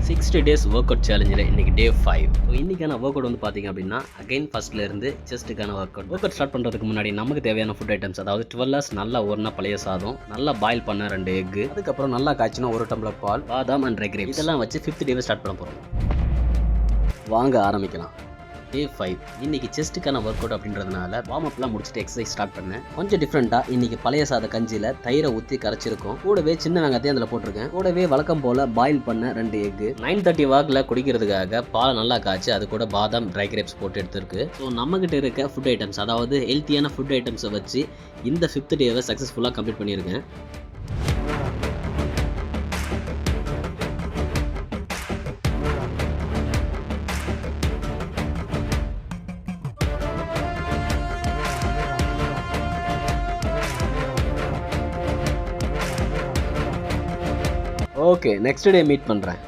60 days work out சேலஞ்சில் இன்றைக்கி டே 5. So இன்றைக்கான work out வந்து பார்த்திங்க அப்படின்னா அகைன் ஃபஸ்ட்லேருந்து செஸ்ட்டுக்கான ஒர்க் அவுட் ஸ்டார்ட் பண்ணுறதுக்கு முன்னாடி நமக்கு தேவையான ஃபுட் ஐட்டம்ஸ், அதாவது 12 hours நல்லா ஊறின பழைய சாதம், நல்லா பாயில் பண்ண 2 எக்கு, அதுக்கப்புறம் நல்லா காய்ச்சினா 1 டம்ளர் பால், பாதாம் அண்ட் ட்ரை கிரேப்ஸ் இதெல்லாம் வச்சு 5th டேவை ஸ்டார்ட் பண்ண போகிறோம். வாங்க ஆரம்பிக்கலாம். டே 5 இன்றைக்கி செஸ்ட்டுக்கான ஒர்க் அவுட் அப்படின்றதுனால வார்ம் அப்லாம் முடிச்சுட்டு எக்ஸசைஸ் ஸ்டார்ட் பண்ணேன். கொஞ்சம் டிஃப்ரெண்ட்டாக இன்றைக்கி பழைய சாத கஞ்சியில் தயிரை ஊற்றி கரைச்சிருக்கோம். கூடவே சின்ன வெங்காயத்தையும் அதில் போட்டிருக்கேன். கூடவே வழக்கம் போல் பாயில் பண்ண 2 எக்கு, 9:30 வாக்கில் குடிக்கிறதுக்காக பாலை நல்லா காய்ச்சி அது கூட பாதாம் ட்ரை கிரேப்ஸ் போட்டு எடுத்துருக்கு. ஸோ நம்மகிட்ட இருக்க ஃபுட் ஐட்டம்ஸ், அதாவது ஹெல்த்தியான ஃபுட் ஐட்டம்ஸை வச்சு இந்த 5th டேவை சக்ஸஸ்ஃபுல்லாக கம்ப்ளீட் பண்ணியிருக்கேன். ஓகே, நெக்ஸ்ட் டே மீட் பண்ணுறேன்.